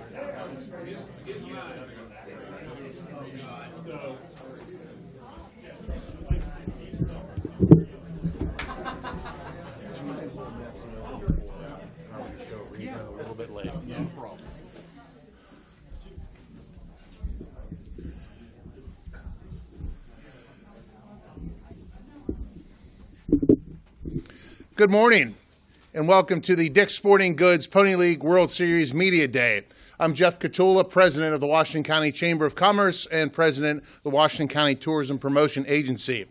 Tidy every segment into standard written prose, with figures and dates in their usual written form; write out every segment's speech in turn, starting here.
A little bit late. No problem. Good morning, and welcome to the Dick's Sporting Goods Pony League World Series Media Day. I'm Jeff Catula, president of the Washington County Chamber of Commerce and president of the Washington County Tourism Promotion Agency.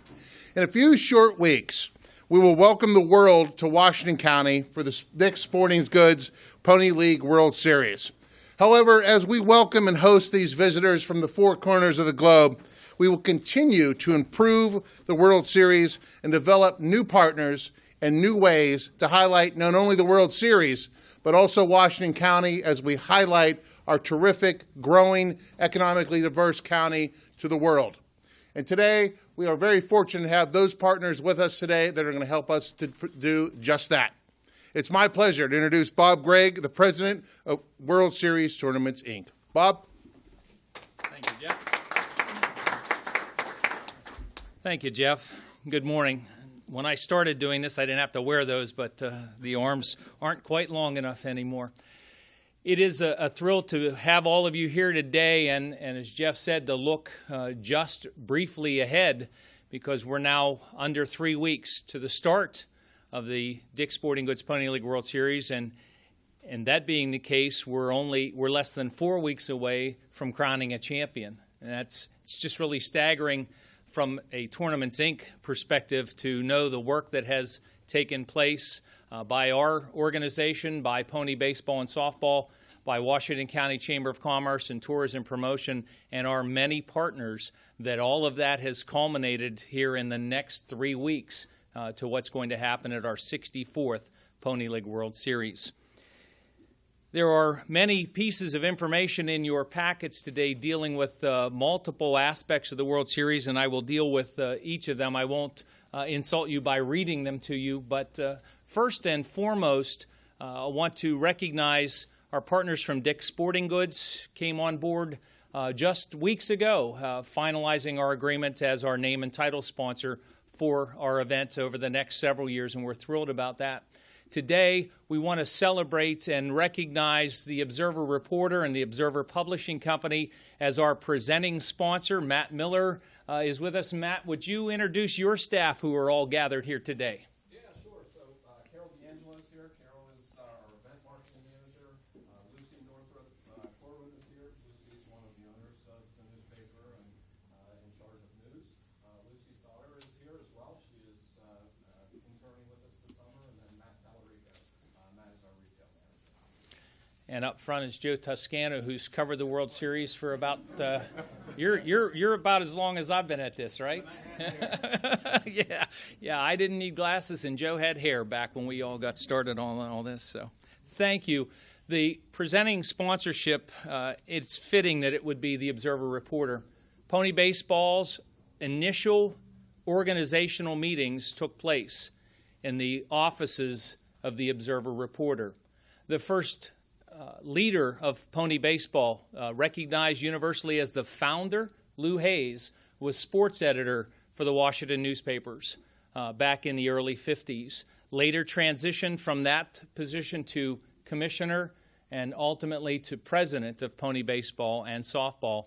In a few short weeks, we will welcome the world to Washington County for the Dick's Sporting Goods Pony League World Series. However, as we welcome and host these visitors from the four corners of the globe, we will continue to improve the World Series and develop new partners and new ways to highlight not only the World Series, but also Washington County as we highlight our terrific, growing, economically diverse county to the world. And today, we are very fortunate to have those partners with us today that are going to help us to do just that. It's my pleasure to introduce Bob Gregg, the president of World Series Tournaments, Inc. Bob? Thank you, Jeff. Thank you, Jeff. Good morning. When I started doing this, I didn't have to wear those, but the arms aren't quite long enough anymore. It is a thrill to have all of you here today, and as Jeff said, to look just briefly ahead, because we're now under 3 weeks to the start of the Dick's Sporting Goods Pony League World Series, and that being the case, we're less than 4 weeks away from crowning a champion, and it's just really staggering from a Tournaments Inc. perspective to know the work that has taken place by our organization, by Pony Baseball and Softball, by Washington County Chamber of Commerce and Tourism Promotion, and our many partners, that all of that has culminated here in the next 3 weeks to what's going to happen at our 64th Pony League World Series. There are many pieces of information in your packets today dealing with multiple aspects of the World Series, and I will deal with each of them. I won't insult you by reading them to you, but first and foremost, I want to recognize our partners from Dick's Sporting Goods came on board just weeks ago, finalizing our agreement as our name and title sponsor for our event over the next several years, and we're thrilled about that. Today, we want to celebrate and recognize the Observer Reporter and the Observer Publishing Company as our presenting sponsor. Matt Miller is with us. Matt, would you introduce your staff who are all gathered here today? Yeah, sure. So Carol D'Angelo is here. Carol is our event marketing manager. Lucy Northrop Corwin is here. Lucy is one of the owners of the newspaper and in charge of news. Lucy's daughter is here as well. She is interning with us this summer. And then Matt Tallarico. Matt is our retail manager. And up front is Joe Toscano, who's covered the World Series for about you're about as long as I've been at this, right? Yeah. I didn't need glasses, and Joe had hair back when we all got started on all this. So, thank you. The presenting sponsorship, it's fitting that it would be the Observer Reporter. Pony Baseball's initial organizational meetings took place in the offices of the Observer Reporter. The first leader of Pony Baseball, recognized universally as the founder, Lou Hayes, was sports editor for the Washington newspapers back in the early 50s. Later transitioned from that position to commissioner and ultimately to president of Pony Baseball and Softball.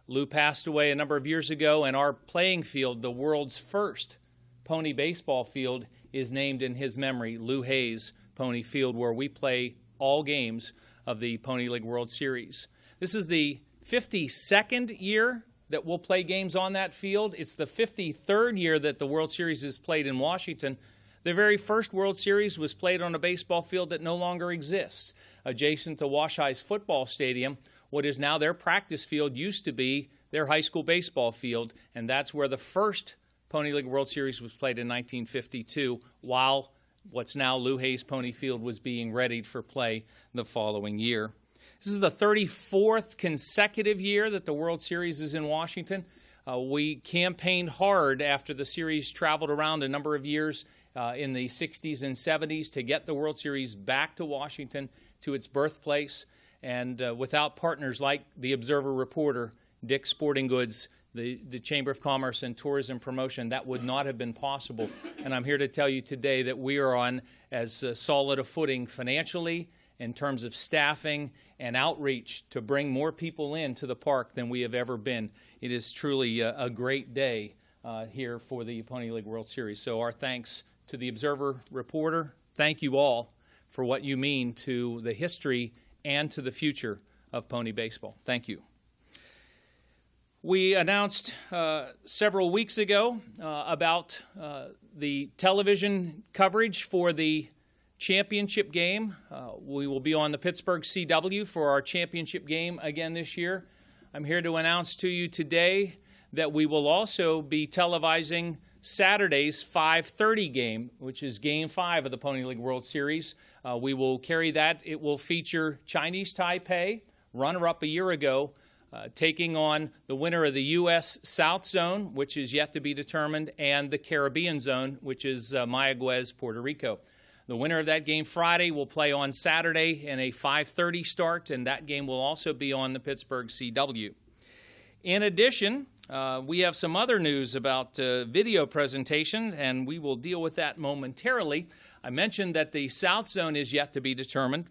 Lou passed away a number of years ago, and our playing field, the world's first Pony Baseball field, is named in his memory, Lou Hayes Pony Field, where we play all games of the Pony League World Series. This is the 52nd year that we'll play games on that field. It's the 53rd year that the World Series is played in Washington. The very first World Series was played on a baseball field that no longer exists. Adjacent to Washi's football stadium, what is now their practice field used to be their high school baseball field, and that's where the first Pony League World Series was played in 1952, while what's now Lou Hayes Pony Field was being readied for play the following year. This is the 34th consecutive year that the World Series is in Washington. We campaigned hard after the series traveled around a number of years in the 60s and 70s to get the World Series back to Washington, to its birthplace. And without partners like the Observer Reporter, Dick's Sporting Goods, the Chamber of Commerce and Tourism Promotion, that would not have been possible. And I'm here to tell you today that we are on as solid a footing financially, in terms of staffing and outreach, to bring more people into the park than we have ever been. It is truly a great day here for the Pony League World Series. So our thanks to the Observer Reporter. Thank you all for what you mean to the history and to the future of pony baseball. Thank you. We announced several weeks ago about the television coverage for the championship game. We will be on the Pittsburgh CW for our championship game again this year. I'm here to announce to you today that we will also be televising Saturday's 5:30 game, which is Game 5 of the Pony League World Series. We will carry that. It will feature Chinese Taipei, runner-up a year ago, taking on the winner of the U.S. South Zone, which is yet to be determined, and the Caribbean Zone, which is Mayaguez, Puerto Rico. The winner of that game Friday will play on Saturday in a 5:30 start, and that game will also be on the Pittsburgh CW. In addition, we have some other news about video presentations, and we will deal with that momentarily. I mentioned that the South Zone is yet to be determined.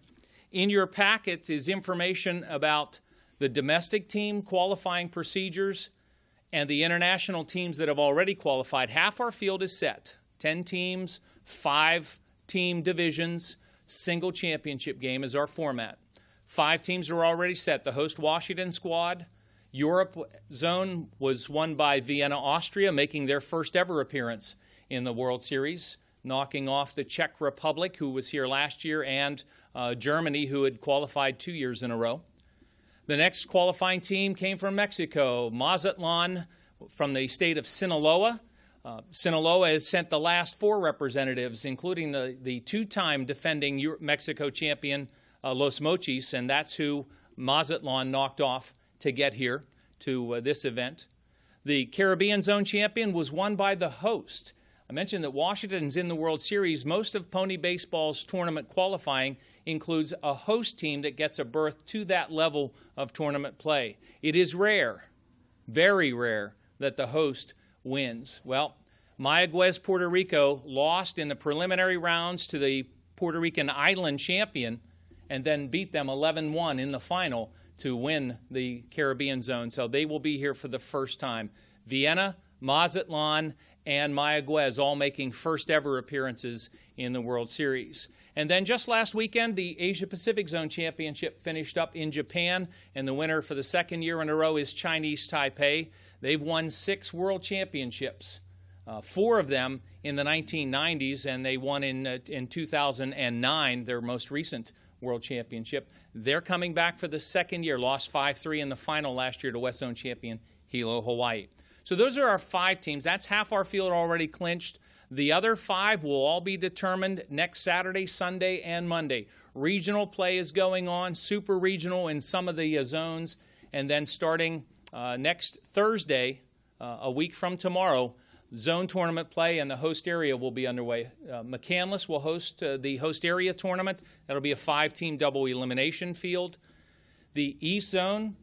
In your packet is information about the domestic team qualifying procedures and the international teams that have already qualified. Half our field is set. 10 teams, 5-team divisions, single championship game is our format. 5 teams are already set. The host Washington squad. Europe zone was won by Vienna, Austria, making their first ever appearance in the World Series, knocking off the Czech Republic, who was here last year, and Germany, who had qualified 2 years in a row. The next qualifying team came from Mexico, Mazatlan from the state of Sinaloa. Sinaloa has sent the last 4 representatives, including the 2-time defending Mexico champion Los Mochis, and that's who Mazatlan knocked off to get here to this event. The Caribbean Zone champion was won by the host. I mentioned that Washington's in the World Series. Most of Pony Baseball's tournament qualifying includes a host team that gets a berth to that level of tournament play. It is rare, very rare, that the host wins. Well, Mayaguez, Puerto Rico lost in the preliminary rounds to the Puerto Rican island champion and then beat them 11-1 in the final to win the Caribbean Zone. So they will be here for the first time. Vienna, Mazatlan, and Mayaguez all making first ever appearances in the World Series. And then just last weekend, the Asia Pacific Zone Championship finished up in Japan, and the winner for the second year in a row is Chinese Taipei. They've won 6 world championships, 4 of them in the 1990s, and they won in 2009, their most recent world championship. They're coming back for the second year, lost 5-3 in the final last year to West Zone champion Hilo, Hawaii. So those are our 5 teams. That's half our field already clinched. The other 5 will all be determined next Saturday, Sunday, and Monday. Regional play is going on, super regional in some of the zones, and then starting next Thursday, a week from tomorrow, zone tournament play and the host area will be underway. McCandless will host the host area tournament. That'll be a 5-team double elimination field. The East Zone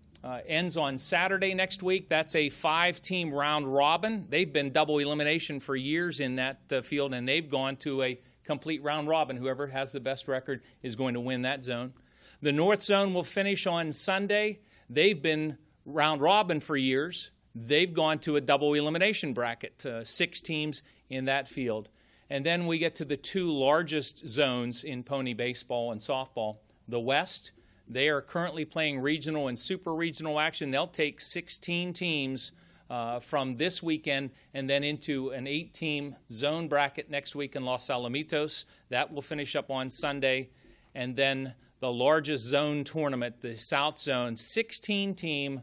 ends on Saturday next week. That's a 5-team round robin. They've been double elimination for years in that field, and they've gone to a complete round robin. Whoever has the best record is going to win that zone. The North Zone will finish on Sunday. They've been round robin for years. They've gone to a double elimination bracket, 6 teams in that field. And then we get to the 2 largest zones in pony baseball and softball. The West, they are currently playing regional and super regional action. They'll take 16 teams from this weekend and then into an 8-team zone bracket next week in Los Alamitos. That will finish up on Sunday. And then the largest zone tournament, the South Zone, 16-team,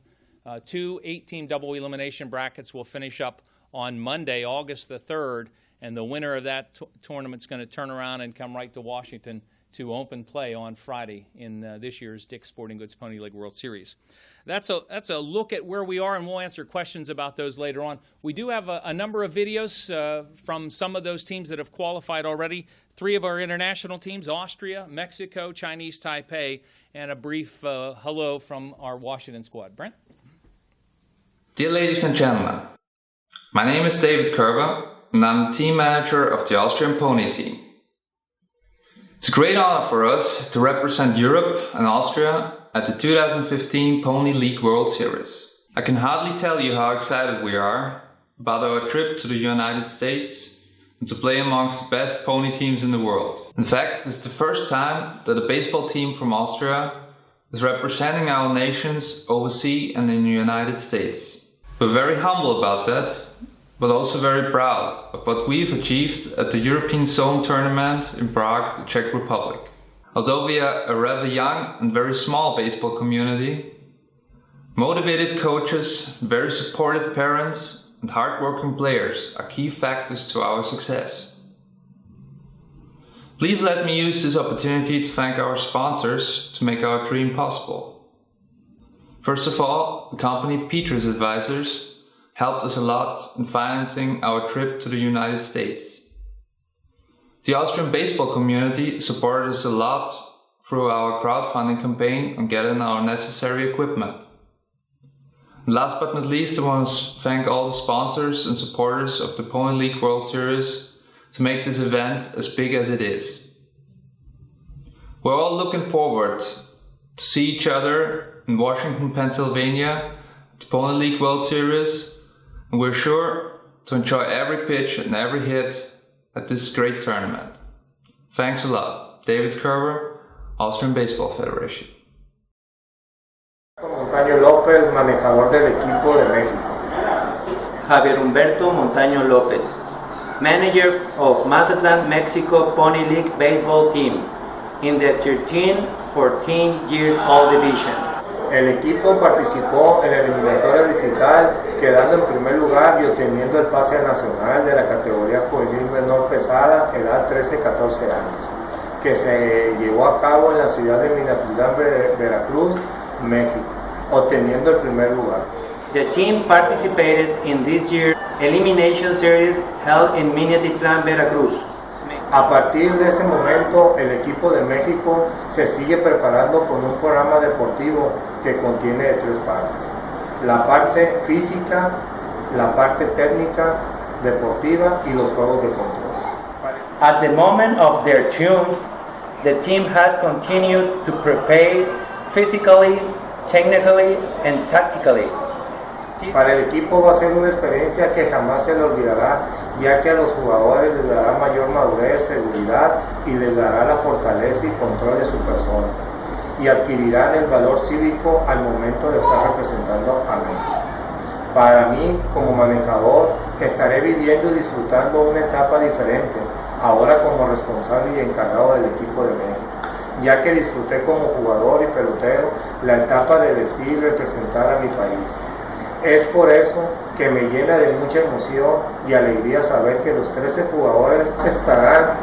2 8-team double elimination brackets will finish up on Monday, August the 3rd, and the winner of that tournament is going to turn around and come right to Washington to open play on Friday in this year's Dick's Sporting Goods Pony League World Series. That's a look at where we are, and we'll answer questions about those later on. We do have a number of videos from some of those teams that have qualified already. 3 of our international teams, Austria, Mexico, Chinese Taipei, and a brief hello from our Washington squad. Brent? Dear ladies and gentlemen, my name is David Kerber, and I'm the team manager of the Austrian Pony team. It's a great honor for us to represent Europe and Austria at the 2015 Pony League World Series. I can hardly tell you how excited we are about our trip to the United States and to play amongst the best pony teams in the world. In fact, it's the first time that a baseball team from Austria is representing our nations overseas and in the United States. We're very humble about that, but also very proud of what we've achieved at the European Zone Tournament in Prague, the Czech Republic. Although we are a rather young and very small baseball community, motivated coaches, very supportive parents, and hardworking players are key factors to our success. Please let me use this opportunity to thank our sponsors to make our dream possible. First of all, the company Petrus Advisors helped us a lot in financing our trip to the United States. The Austrian baseball community supported us a lot through our crowdfunding campaign on getting our necessary equipment. And last but not least, I want to thank all the sponsors and supporters of the Pony League World Series to make this event as big as it is. We're all looking forward to see each other in Washington, Pennsylvania at the Pony League World Series, and we're sure to enjoy every pitch and every hit at this great tournament. Thanks a lot. David Kerber, Austrian Baseball Federation. Montaño López, manejador del equipo de México. Javier Humberto Montaño López, manager of Mazatlán, Mexico Pony League baseball team in the 13-14 years old division. El equipo participó en la eliminatoria distrital, quedando en primer lugar y obteniendo el pase a nacional de la categoría juvenil menor pesada, edad 13-14 años, que se llevó a cabo en la ciudad de Minatitlán, Veracruz, México, obteniendo el primer lugar. The team participated in this year's elimination series held in Minatitlán, Veracruz. A partir de ese momento, el equipo de México se sigue preparando con un programa deportivo que contiene de 3 partes: la parte física, la parte técnica, deportiva y los juegos de control. At the moment of their triumph, the team has continued to prepare physically, technically, and tactically. Para el equipo va a ser una experiencia que jamás se le olvidará, ya que a los jugadores les dará mayor madurez, seguridad y les dará la fortaleza y control de su persona, y adquirirán el valor cívico al momento de estar representando a México. Para mí, como manejador, estaré viviendo y disfrutando una etapa diferente, ahora como responsable y encargado del equipo de México, ya que disfruté como jugador y pelotero la etapa de vestir y representar a mi país. Es por eso que me llena de mucha emoción y alegría saber que los 13 jugadores estarán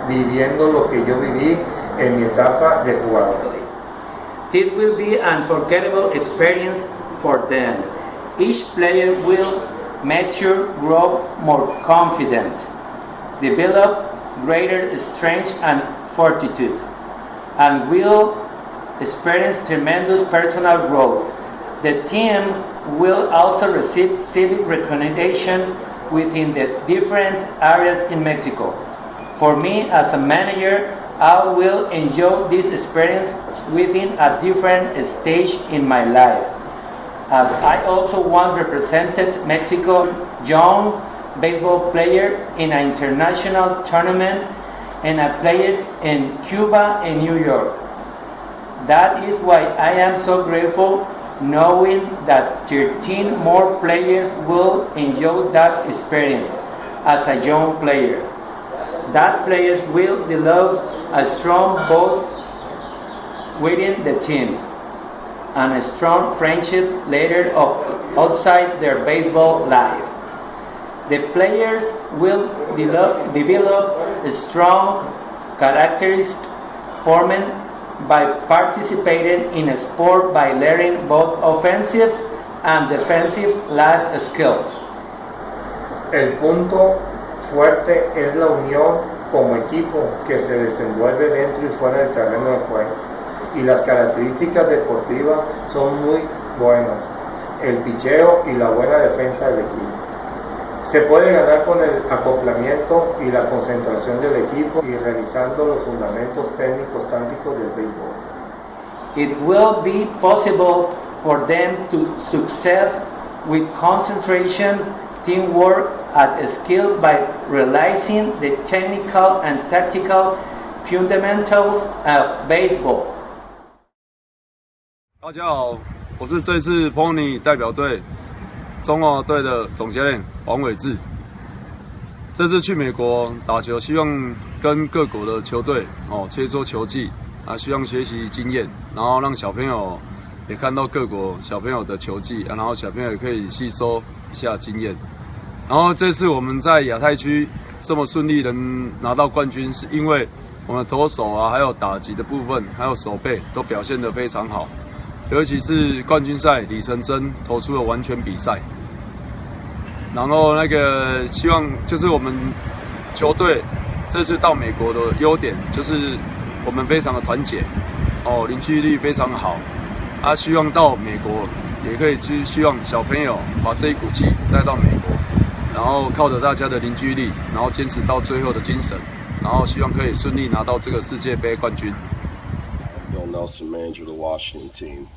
viviendo lo que yo viví en mi etapa de jugador. This will be an unforgettable experience for them. Each player will mature, grow more confident, develop greater strength and fortitude, and will experience tremendous personal growth. The team will also receive civic recognition within the different areas in Mexico. For me, as a manager, I will enjoy this experience within a different stage in my life, as I also once represented Mexico young baseball player in an international tournament, and I played in Cuba and New York. That is why I am so grateful knowing that 13 more players will enjoy that experience as a young player. That players will develop a strong bond within the team and a strong friendship later outside their baseball life. The players will develop strong characteristics transforming by participating in a sport by learning both offensive and defensive life skills. El punto fuerte es la unión como equipo que se desenvuelve dentro y fuera del terreno de juego. Y las características deportivas son muy buenas. El picheo y la buena defensa del equipo. Se puede ganar con el acoplamiento y la concentración del equipo y realizando los fundamentos técnicos tácticos del béisbol. It will be possible for them to succeed with concentration, teamwork, and skill by realizing the technical and tactical fundamentals of baseball. 大家好，我是这次 Pony 代表队中华队的总教练王伟志。这次去美国打球，希望跟各国的球队切磋球技啊，希望学习经验，然后让小朋友也看到各国小朋友的球技，然后小朋友也可以吸收一下经验。然后这次我们在亚太区这么顺利能拿到冠军，是因为我们投手啊，还有打击的部分，还有守备都表现得非常好。尤其是冠军赛，李承珍投出了完全比赛。然后希望就是我们球队这次到美国的优点就是我们非常的团结，凝聚力非常好。希望到美国也可以希望小朋友把这一股气带到美国，然后靠着大家的凝聚力，然后坚持到最后的精神，然后希望可以顺利拿到这个世界杯冠军。Bill Nelson, manager of the Washington team.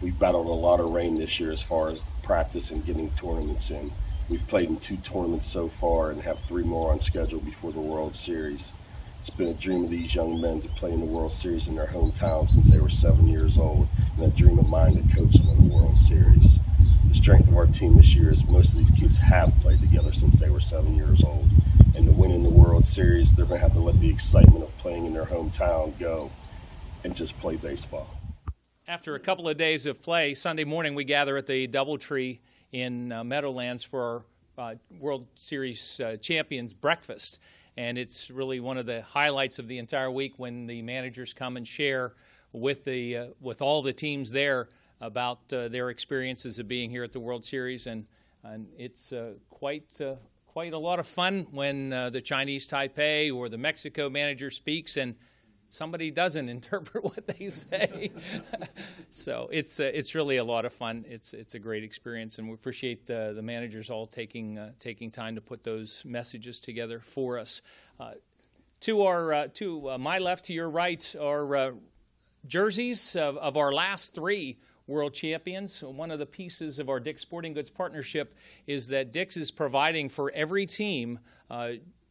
We've battled a lot of rain this year as far as practice and getting tournaments in. We've played in 2 tournaments so far and have 3 more on schedule before the World Series. It's been a dream of these young men to play in the World Series in their hometown since they were 7 years old, and a dream of mine to coach them in the World Series. The strength of our team this year is most of these kids have played together since they were 7 years old. And to win in the World Series, they're going to have to let the excitement of playing in their hometown go and just play baseball. After a couple of days of play, Sunday morning we gather at the DoubleTree in Meadowlands for our World Series Champions breakfast. And it's really one of the highlights of the entire week when the managers come and share with all the teams there about their experiences of being here at the World Series. And it's quite a lot of fun when the Chinese Taipei or the Mexico manager speaks and somebody doesn't interpret what they say. So it's really a lot of fun. It's a great experience, and we appreciate the managers all taking time to put those messages together for us. To my left, to your right, are jerseys of our last 3 world champions. One of the pieces of our Dick's Sporting Goods partnership is that Dick's is providing for every team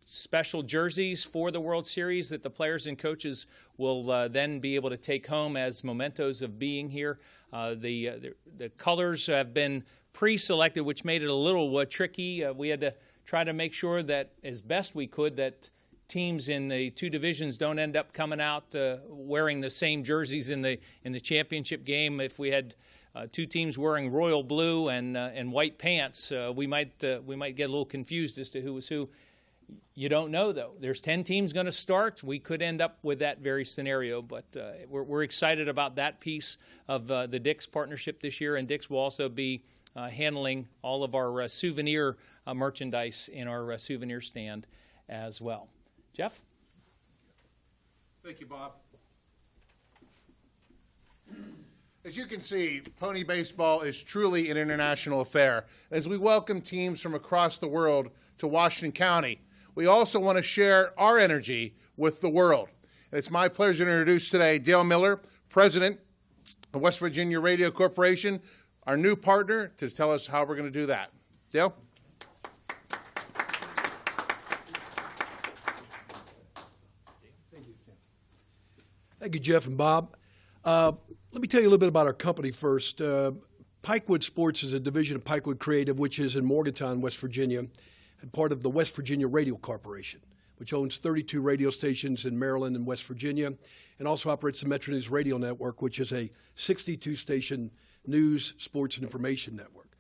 special jerseys for the World Series that the players and coaches will then be able to take home as mementos of being here. The colors have been pre-selected, which made it a little tricky. We had to try to make sure that, as best we could, that teams in the 2 divisions don't end up coming out wearing the same jerseys in the championship game. If we had 2 teams wearing royal blue and white pants, we might get a little confused as to who was who. You don't know, though. There's 10 teams going to start. We could end up with that very scenario, but we're excited about that piece of the Dick's partnership this year, and Dick's will also be handling all of our souvenir merchandise in our souvenir stand as well. Jeff? Thank you, Bob. As you can see, pony baseball is truly an international affair. As we welcome teams from across the world to Washington County, we also want to share our energy with the world. And it's my pleasure to introduce today Dale Miller, President of West Virginia Radio Corporation, our new partner, to tell us how we're going to do that. Dale? Thank you, Jeff and Bob. Let me tell you a little bit about our company first. Pikewood Sports is a division of Pikewood Creative, which is in Morgantown, West Virginia, and part of the West Virginia Radio Corporation, which owns 32 radio stations in Maryland and West Virginia, and also operates the Metro News Radio Network, which is a 62-station news, sports, and information network.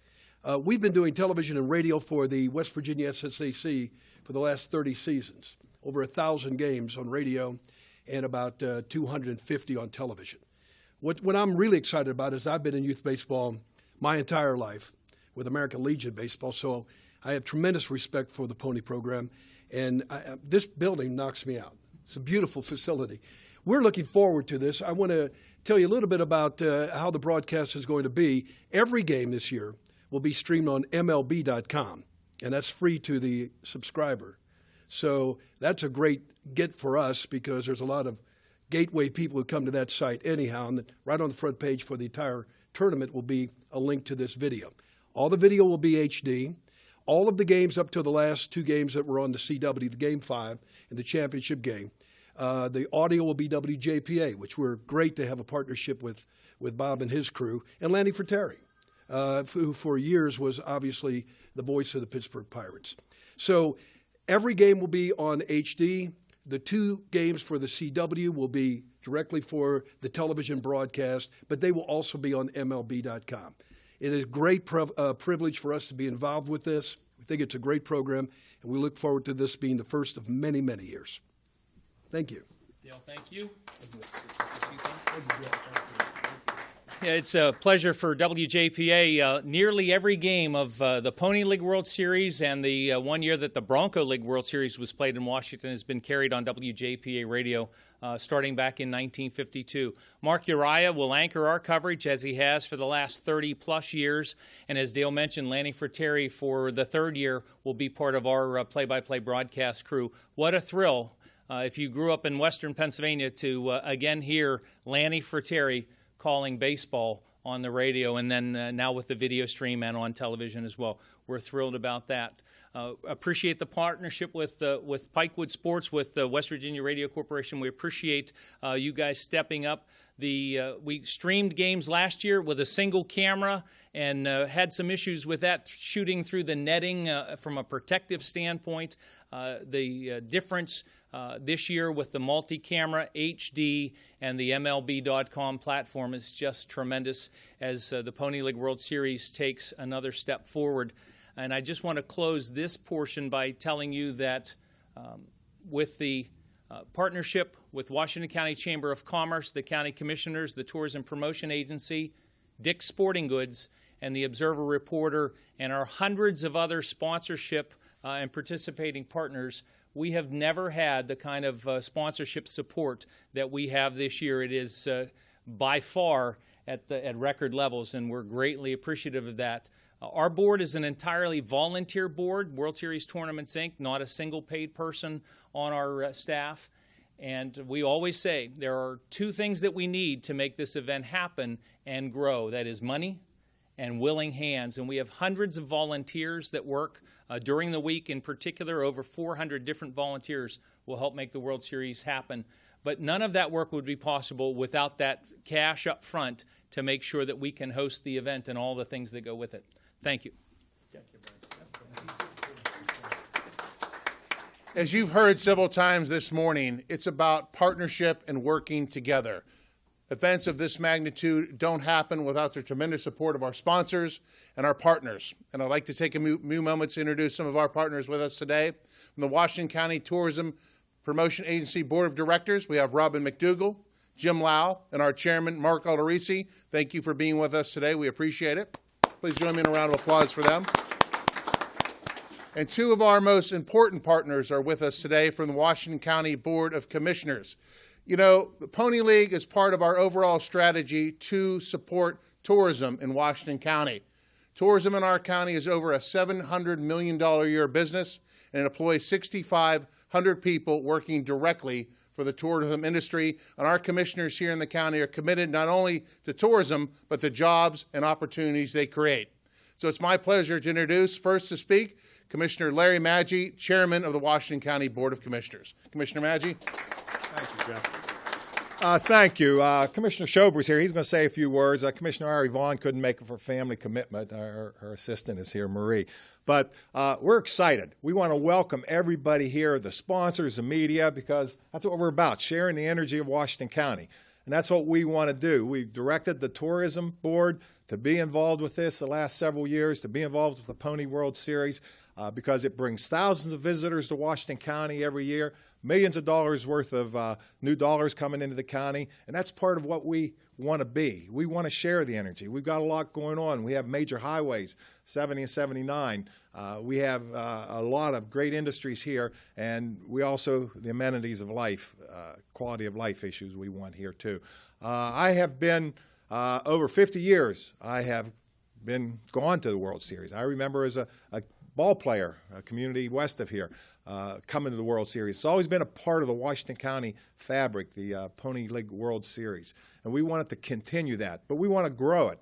We've been doing television and radio for the West Virginia SSAC for the last 30 seasons, over 1,000 games on radio, and about 250 on television. What I'm really excited about is I've been in youth baseball my entire life with American Legion Baseball, so I have tremendous respect for the Pony program, and this building knocks me out. It's a beautiful facility. We're looking forward to this. I want to tell you a little bit about how the broadcast is going to be. Every game this year will be streamed on MLB.com, and that's free to the subscriber. So that's a great get for us because there's a lot of gateway people who come to that site anyhow, and right on the front page for the entire tournament will be a link to this video. All the video will be HD. All of the games up to the last two games that were on the CW, the Game 5 and the championship game, the audio will be WJPA, which we're great to have a partnership with Bob and his crew, and Lanny Fratteri, who for years was obviously the voice of the Pittsburgh Pirates. So every game will be on HD. The two games for the CW will be directly for the television broadcast, but they will also be on MLB.com. It is a great privilege for us to be involved with this. We think it's a great program, and we look forward to this being the first of many, many years. Thank you. Dale, thank you. Yeah, it's a pleasure for WJPA. Nearly every game of the Pony League World Series and the 1 year that the Bronco League World Series was played in Washington has been carried on WJPA radio starting back in 1952. Mark Uriah will anchor our coverage as he has for the last 30-plus years. And as Dale mentioned, Lanny Fratteri for the third year will be part of our play-by-play broadcast crew. What a thrill if you grew up in western Pennsylvania to again hear Lanny Fratteri calling baseball on the radio, and then now with the video stream and on television as well. We're thrilled about that. Appreciate the partnership with Pikewood Sports, with the West Virginia Radio Corporation. We appreciate you guys stepping up. We streamed games last year with a single camera and had some issues with that shooting through the netting from a protective standpoint. The difference this year with the multi-camera HD and the MLB.com platform is just tremendous as the Pony League World Series takes another step forward. And I just want to close this portion by telling you that with the partnership with Washington County Chamber of Commerce, the County Commissioners, the Tourism Promotion Agency, Dick's Sporting Goods, and the Observer Reporter, and our hundreds of other sponsorship and participating partners, we have never had the kind of sponsorship support that we have this year. It is by far at record levels, and we're greatly appreciative of that. Our board is an entirely volunteer board, World Series Tournaments, Inc., not a single paid person on our staff. And we always say there are two things that we need to make this event happen and grow. That is money and willing hands. And we have hundreds of volunteers that work during the week. In particular, over 400 different volunteers will help make the World Series happen. But none of that work would be possible without that cash up front to make sure that we can host the event and all the things that go with it. Thank you. As you've heard several times this morning, it's about partnership and working together. Events of this magnitude don't happen without the tremendous support of our sponsors and our partners. And I'd like to take a few moments to introduce some of our partners with us today. From the Washington County Tourism Promotion Agency Board of Directors, we have Robin McDougall, Jim Lau, and our chairman, Mark Alderisi. Thank you for being with us today. We appreciate it. Please join me in a round of applause for them. And two of our most important partners are with us today from the Washington County Board of Commissioners. You know, the Pony League is part of our overall strategy to support tourism in Washington County. Tourism in our county is over a $700 million a year business, and it employs 6,500 people working directly for the tourism industry. And our commissioners here in the county are committed not only to tourism, but the jobs and opportunities they create. So it's my pleasure to introduce, first to speak, Commissioner Larry Maggi, Chairman of the Washington County Board of Commissioners. Commissioner Maggi. Thank you, Jeff. Thank you. Commissioner Schober's here. He's going to say a few words. Commissioner Ari Vaughn couldn't make it for family commitment. Her assistant is here, Marie. But we're excited. We want to welcome everybody here, the sponsors, the media, because that's what we're about, sharing the energy of Washington County. And that's what we want to do. We've directed the Tourism Board to be involved with this the last several years, to be involved with the Pony World Series, because it brings thousands of visitors to Washington County every year, millions of dollars worth of new dollars coming into the county, and that's part of what we want to be. We want to share the energy. We've got a lot going on. We have major highways, 70 and 79. We have a lot of great industries here, and we also, the amenities of life, quality of life issues we want here too. I have been, over 50 years, I have gone to the World Series. I remember as a ball player, a community west of here, coming to the World Series. It's always been a part of the Washington County fabric, the Pony League World Series. And we want it to continue that, but we want to grow it.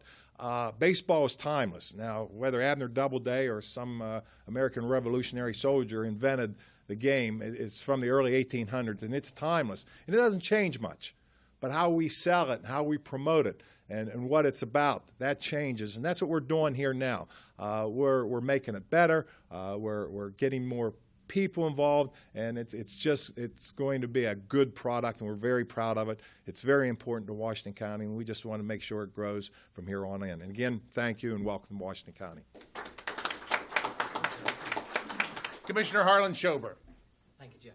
Baseball is timeless. Now, whether Abner Doubleday or some American revolutionary soldier invented the game, it's from the early 1800s, and it's timeless. And it doesn't change much. But how we sell it, how we promote it, and what it's about, that changes. And that's what we're doing here now. We're making it better. We're getting more people involved, and it's going to be a good product, and we're very proud of it. It's very important to Washington County, and we just want to make sure it grows from here on in. And again, thank you and welcome to Washington County. Commissioner Harlan Schober. Thank you, Jeff.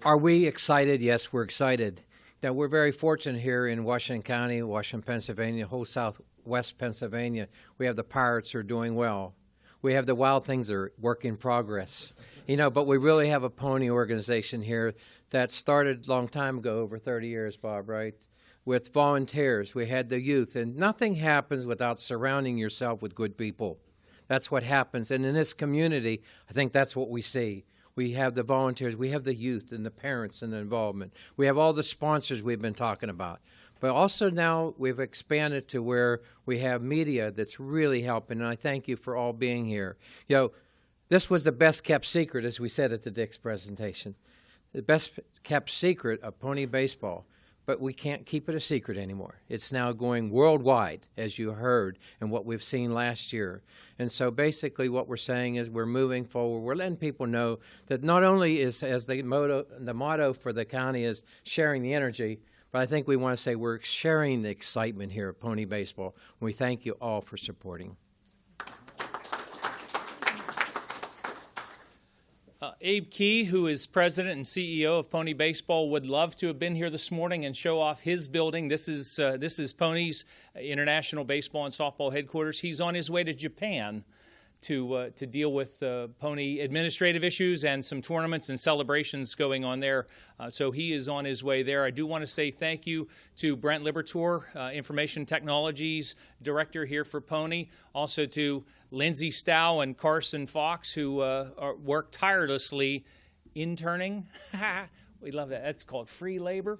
Are we excited? Yes, we're excited. Now, we're very fortunate here in Washington County, Washington, Pennsylvania, whole southwest Pennsylvania. We have the Pirates who are doing well. We have the Wild Things that are work in progress. But we really have a pony organization here that started a long time ago, over 30 years, Bob, right? With volunteers. We had the youth. And nothing happens without surrounding yourself with good people. That's what happens. And in this community, I think that's what we see. We have the volunteers, we have the youth and the parents and the involvement. We have all the sponsors we've been talking about. But also now we've expanded to where we have media that's really helping, and I thank you for all being here. This was the best kept secret, as we said at the Dick's presentation. The best kept secret of pony baseball. But we can't keep it a secret anymore. It's now going worldwide, as you heard, and what we've seen last year. And so basically what we're saying is we're moving forward. We're letting people know that not only is as the motto for the county is sharing the energy, but I think we want to say we're sharing the excitement here at Pony Baseball. We thank you all for supporting. Abe Key, who is president and CEO of Pony Baseball, would love to have been here this morning and show off his building. This is Pony's International Baseball and Softball headquarters. He's on his way to Japan to deal with Pony administrative issues and some tournaments and celebrations going on there. So he is on his way there. I do want to say thank you to Brent Libertor, Information Technologies Director here for Pony. Also to Lindsay Stow and Carson Fox, who work tirelessly interning. We love that. That's called free labor.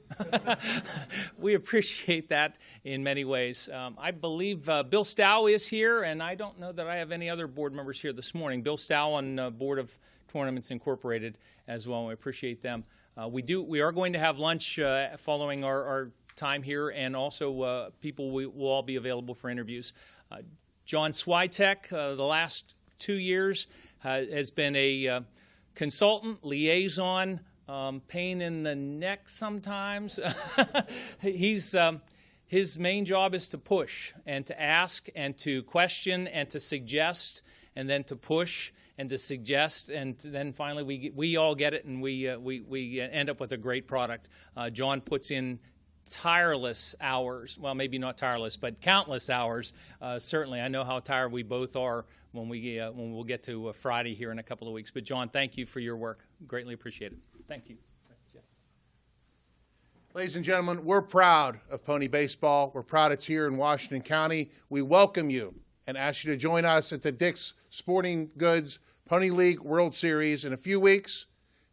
We appreciate that in many ways. I believe Bill Stow is here, and I don't know that I have any other board members here this morning. Bill Stow on Board of Tournaments Incorporated as well. We appreciate them. We are going to have lunch following our time here, and also people will all be available for interviews. John Switek, the last 2 years, has been a consultant, liaison, pain in the neck sometimes. His main job is to push and to ask and to question and to suggest and then to push and to suggest, and then finally we all get it, and we end up with a great product. John puts in tireless hours, well, maybe not tireless, but countless hours. Certainly, I know how tired we both are when we'll get to Friday here in a couple of weeks. But John, thank you for your work. Greatly appreciate it. Thank you. Ladies and gentlemen, we're proud of Pony Baseball. We're proud it's here in Washington County. We welcome you and ask you to join us at the Dick's Sporting Goods Pony League World Series in a few weeks.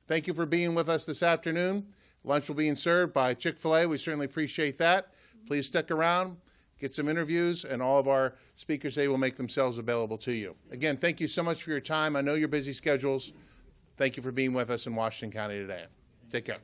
Thank you for being with us this afternoon. Lunch will be served by Chick-fil-A. We certainly appreciate that. Please stick around, get some interviews, and all of our speakers today will make themselves available to you. Again, thank you so much for your time. I know your busy schedules. Thank you for being with us in Washington County today. Take care.